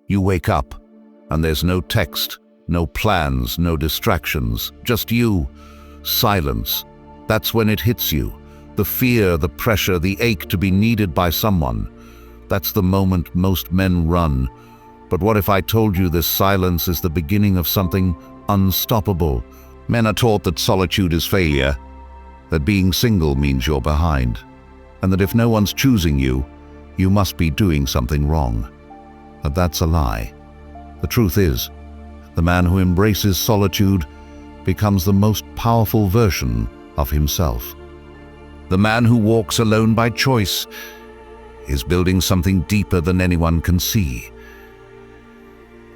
You wake up, and there's no text, no plans, no distractions, just you, silence. That's when it hits you. The fear, the pressure, the ache to be needed by someone. That's the moment most men run. But what if I told you this silence is the beginning of something unstoppable? Men are taught that solitude is failure, that being single means you're behind, and that if no one's choosing you, you must be doing something wrong. But that's a lie. The truth is, the man who embraces solitude becomes the most powerful version of himself. The man who walks alone by choice is building something deeper than anyone can see.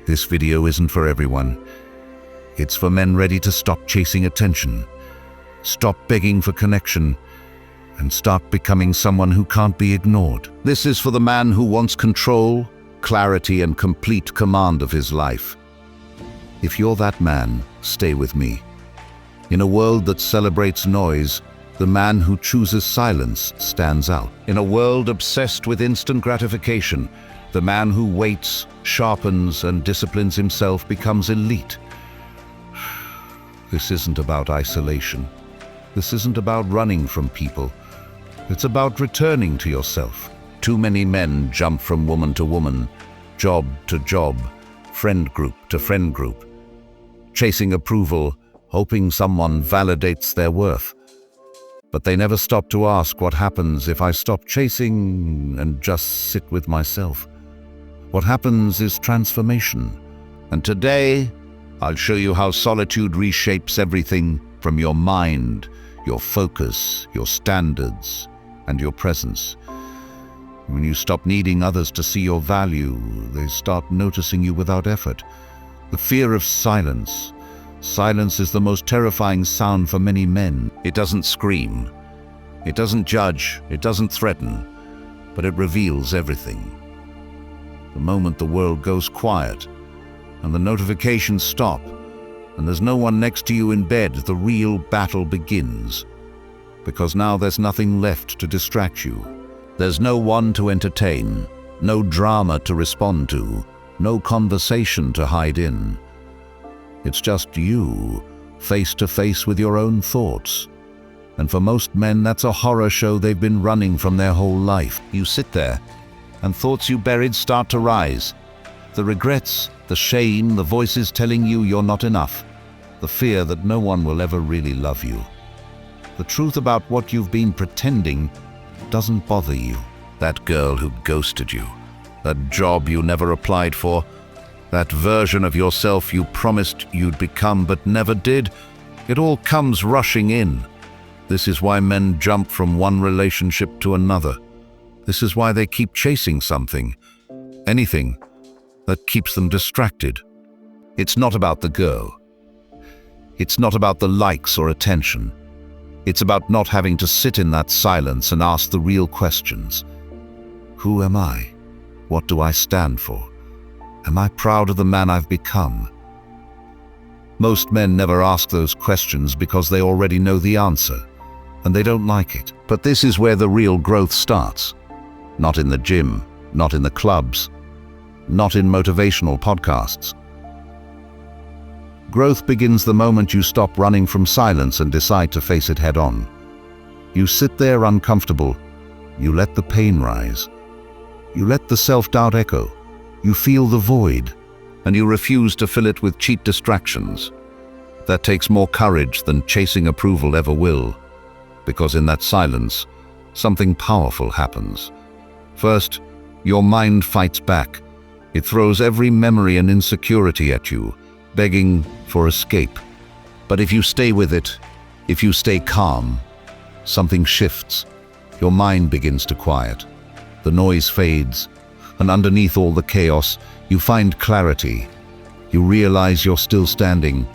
This video isn't for everyone. It's for men ready to stop chasing attention, stop begging for connection, and start becoming someone who can't be ignored. This is for the man who wants control, clarity, and complete command of his life. If you're that man, stay with me. In a world that celebrates noise, the man who chooses silence stands out. In a world obsessed with instant gratification, the man who waits, sharpens, and disciplines himself becomes elite. This isn't about isolation. This isn't about running from people. It's about returning to yourself. Too many men jump from woman to woman, job to job, friend group to friend group, chasing approval, hoping someone validates their worth. But they never stop to ask, what happens if I stop chasing and just sit with myself? What happens is transformation. And today, I'll show you how solitude reshapes everything from your mind, your focus, your standards, and your presence. When you stop needing others to see your value, they start noticing you without effort. The fear of silence. Silence is the most terrifying sound for many men. It doesn't scream. It doesn't judge. It doesn't threaten. But it reveals everything. The moment the world goes quiet, and the notifications stop, and there's no one next to you in bed, the real battle begins. Because now there's nothing left to distract you. There's no one to entertain, no drama to respond to, no conversation to hide in. It's just you, face to face with your own thoughts. And for most men, that's a horror show they've been running from their whole life. You sit there, and thoughts you buried start to rise. The regrets, the shame, the voices telling you you're not enough. The fear that no one will ever really love you. The truth about what you've been pretending doesn't bother you. That girl who ghosted you. That job you never applied for. That version of yourself you promised you'd become but never did. It all comes rushing in. This is why men jump from one relationship to another. This is why they keep chasing something, anything, that keeps them distracted. It's not about the girl. It's not about the likes or attention. It's about not having to sit in that silence and ask the real questions. Who am I? What do I stand for? Am I proud of the man I've become? Most men never ask those questions because they already know the answer, and they don't like it. But this is where the real growth starts. Not in the gym, not in the clubs, not in motivational podcasts. Growth begins the moment you stop running from silence and decide to face it head on. You sit there uncomfortable. You let the pain rise. You let the self-doubt echo. You feel the void, and you refuse to fill it with cheap distractions. That takes more courage than chasing approval ever will, because in that silence, something powerful happens. First, your mind fights back. It throws every memory and insecurity at you, begging for escape. But if you stay with it, if you stay calm, something shifts. Your mind begins to quiet. The noise fades, and underneath all the chaos, you find clarity. You realize you're still standing.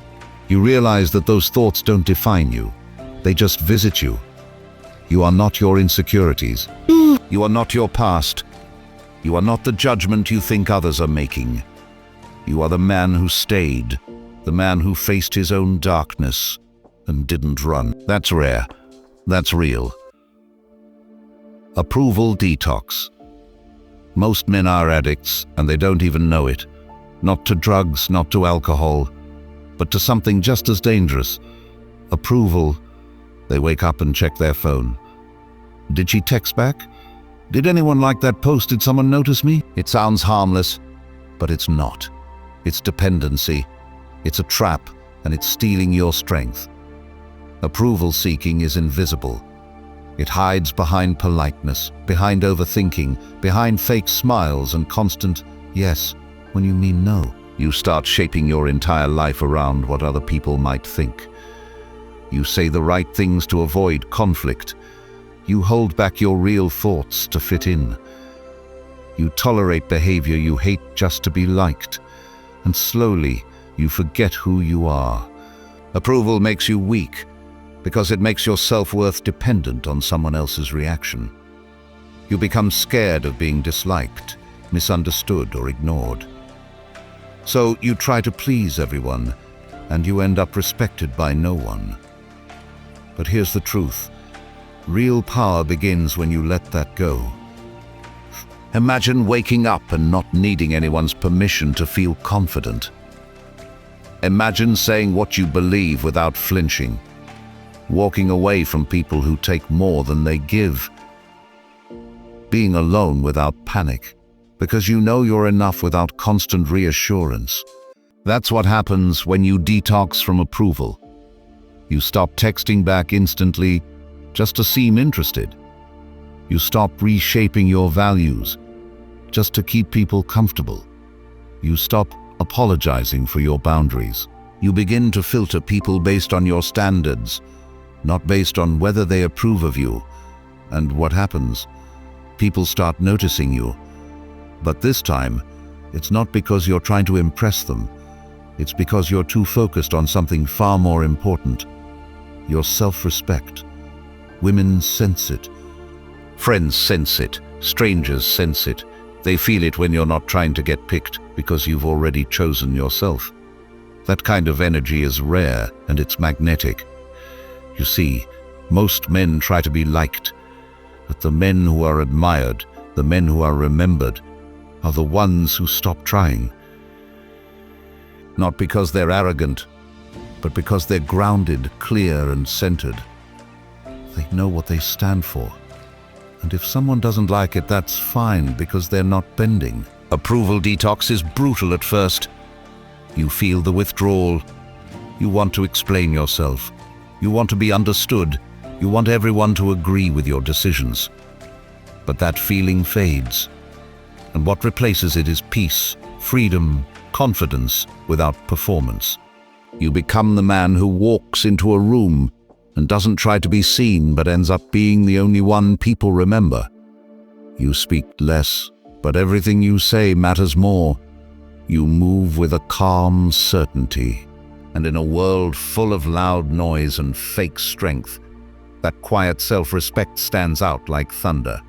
You realize that those thoughts don't define you. They just visit you. You are not your insecurities. You are not your past. You are not the judgment you think others are making. You are the man who stayed, the man who faced his own darkness and didn't run. That's rare. That's real. Approval detox. Most men are addicts, and they don't even know it. Not to drugs, not to alcohol, but to something just as dangerous. Approval. They wake up and check their phone. Did she text back? Did anyone like that post? Did someone notice me? It sounds harmless, but it's not. It's dependency. It's a trap, and it's stealing your strength. Approval seeking is invisible. It hides behind politeness, behind overthinking, behind fake smiles and constant yes when you mean no. You start shaping your entire life around what other people might think. You say the right things to avoid conflict. You hold back your real thoughts to fit in. You tolerate behavior you hate just to be liked. And slowly, you forget who you are. Approval makes you weak, because it makes your self-worth dependent on someone else's reaction. You become scared of being disliked, misunderstood, or ignored. So you try to please everyone, and you end up respected by no one. But here's the truth. Real power begins when you let that go. Imagine waking up and not needing anyone's permission to feel confident. Imagine saying what you believe without flinching. Walking away from people who take more than they give. Being alone without panic, because you know you're enough without constant reassurance. That's what happens when you detox from approval. You stop texting back instantly just to seem interested. You stop reshaping your values just to keep people comfortable. You stop apologizing for your boundaries. You begin to filter people based on your standards, not based on whether they approve of you. And what happens? People start noticing you. But this time, it's not because you're trying to impress them. It's because you're too focused on something far more important. Your self-respect. Women sense it. Friends sense it. Strangers sense it. They feel it when you're not trying to get picked because you've already chosen yourself. That kind of energy is rare and it's magnetic. You see, most men try to be liked, but the men who are admired, the men who are remembered, are the ones who stop trying. Not because they're arrogant, but because they're grounded, clear, and centered. They know what they stand for. And if someone doesn't like it, that's fine, because they're not bending. Approval detox is brutal at first. You feel the withdrawal. You want to explain yourself. You want to be understood. You want everyone to agree with your decisions. But that feeling fades. And what replaces it is peace, freedom, confidence without performance. You become the man who walks into a room and doesn't try to be seen but ends up being the only one people remember. You speak less, but everything you say matters more. You move with a calm certainty. And in a world full of loud noise and fake strength, that quiet self-respect stands out like thunder.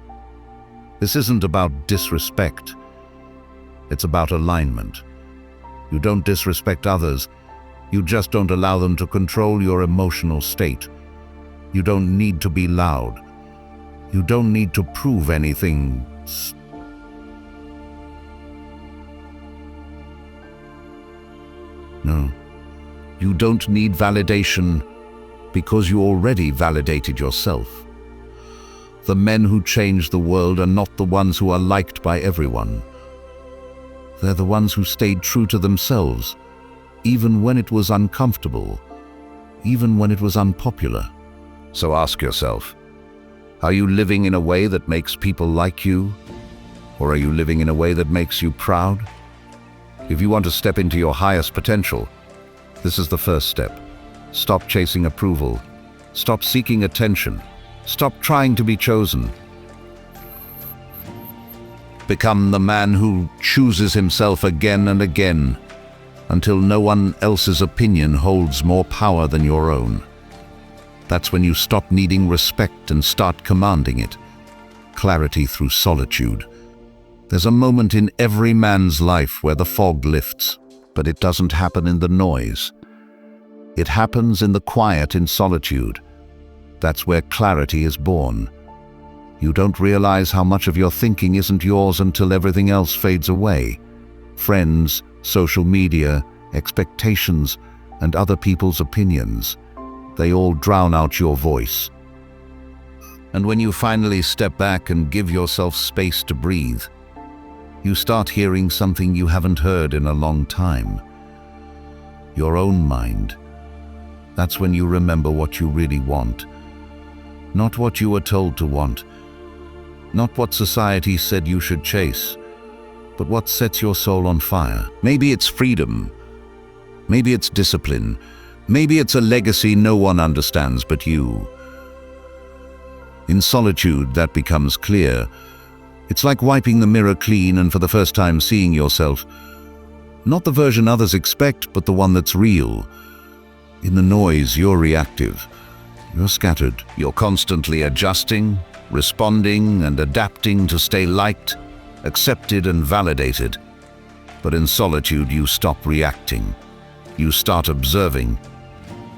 This isn't about disrespect. It's about alignment. You don't disrespect others. You just don't allow them to control your emotional state. You don't need to be loud. You don't need to prove anything. No. You don't need validation because you already validated yourself. The men who change the world are not the ones who are liked by everyone. They're the ones who stayed true to themselves, even when it was uncomfortable, even when it was unpopular. So ask yourself, are you living in a way that makes people like you? Or are you living in a way that makes you proud? If you want to step into your highest potential, this is the first step. Stop chasing approval. Stop seeking attention. Stop trying to be chosen. Become the man who chooses himself again and again, until no one else's opinion holds more power than your own. That's when you stop needing respect and start commanding it. Clarity through solitude. There's a moment in every man's life where the fog lifts, but it doesn't happen in the noise. It happens in the quiet, in solitude. That's where clarity is born. You don't realize how much of your thinking isn't yours until everything else fades away. Friends, social media, expectations, and other people's opinions. They all drown out your voice. And when you finally step back and give yourself space to breathe, you start hearing something you haven't heard in a long time. Your own mind. That's when you remember what you really want. Not what you were told to want. Not what society said you should chase, but what sets your soul on fire. Maybe it's freedom. Maybe it's discipline. Maybe it's a legacy no one understands but you. In solitude, that becomes clear. It's like wiping the mirror clean and for the first time seeing yourself. Not the version others expect, but the one that's real. In the noise, you're reactive. You're scattered. You're constantly adjusting, responding, and adapting to stay liked, accepted, and validated. But in solitude, you stop reacting. You start observing.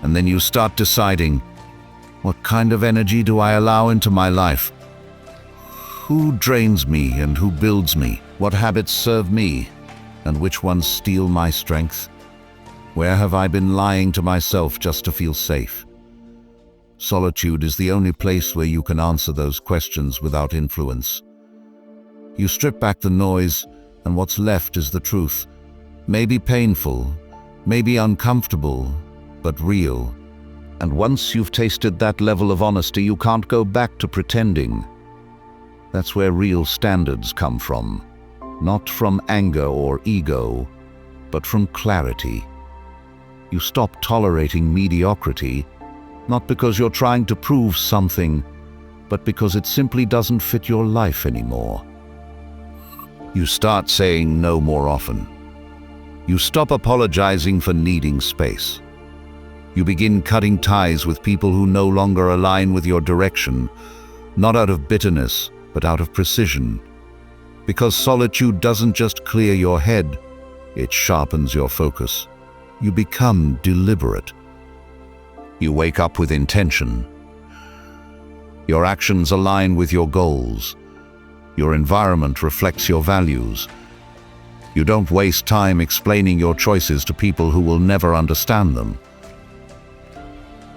And then you start deciding, what kind of energy do I allow into my life? Who drains me and who builds me? What habits serve me and which ones steal my strength? Where have I been lying to myself just to feel safe? Solitude is the only place where you can answer those questions without influence. You strip back the noise, and what's left is the truth. Maybe painful, maybe uncomfortable, but real. And once you've tasted that level of honesty, you can't go back to pretending. That's where real standards come from. Not from anger or ego, but from clarity. You stop tolerating mediocrity, not because you're trying to prove something, but because it simply doesn't fit your life anymore. You start saying no more often. You stop apologizing for needing space. You begin cutting ties with people who no longer align with your direction, not out of bitterness, but out of precision. Because solitude doesn't just clear your head, it sharpens your focus. You become deliberate. You wake up with intention. Your actions align with your goals. Your environment reflects your values. You don't waste time explaining your choices to people who will never understand them.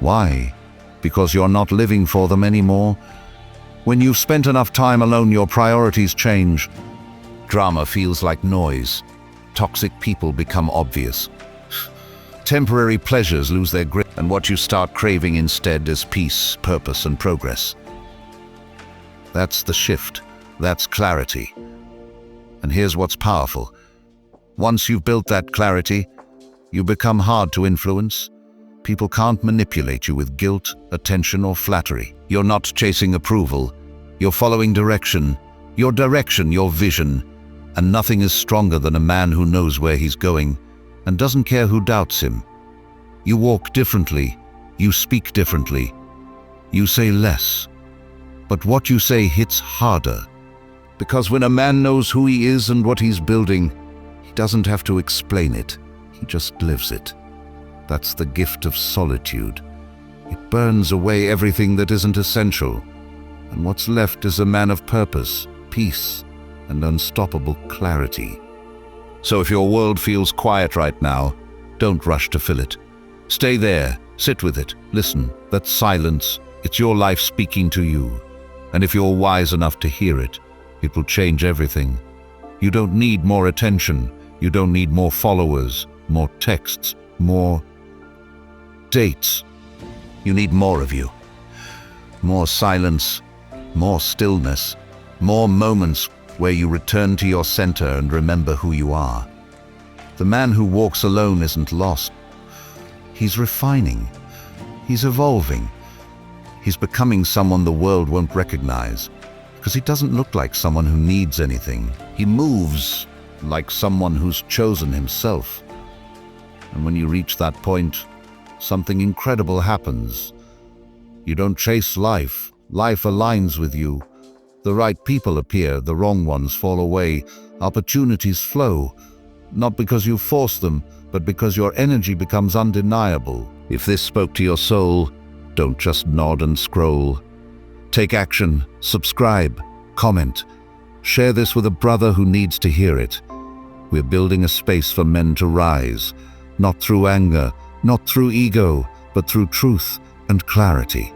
Why? Because you're not living for them anymore? When you've spent enough time alone, your priorities change. Drama feels like noise. Toxic people become obvious. Temporary pleasures lose their grip, and what you start craving instead is peace, purpose, and progress. That's the shift. That's clarity. And here's what's powerful. Once you've built that clarity, you become hard to influence. People can't manipulate you with guilt, attention, or flattery. You're not chasing approval. You're following direction. Your direction, your vision. And nothing is stronger than a man who knows where he's going and doesn't care who doubts him. You walk differently. You speak differently. You say less. But what you say hits harder. Because when a man knows who he is and what he's building, he doesn't have to explain it. He just lives it. That's the gift of solitude. It burns away everything that isn't essential. And what's left is a man of purpose, peace, and unstoppable clarity. So if your world feels quiet right now, don't rush to fill it. Stay there, sit with it, listen. That silence, it's your life speaking to you. And if you're wise enough to hear it, it will change everything. You don't need more attention. You don't need more followers, more texts, more dates. You need more of you. More silence, more stillness, more moments where you return to your center and remember who you are. The man who walks alone isn't lost. He's refining. He's evolving. He's becoming someone the world won't recognize, because he doesn't look like someone who needs anything. He moves like someone who's chosen himself. And when you reach that point, something incredible happens. You don't chase life. Life aligns with you. The right people appear, the wrong ones fall away. Opportunities flow, not because you force them, but because your energy becomes undeniable. If this spoke to your soul, don't just nod and scroll. Take action, subscribe, comment. Share this with a brother who needs to hear it. We're building a space for men to rise, not through anger, not through ego, but through truth and clarity.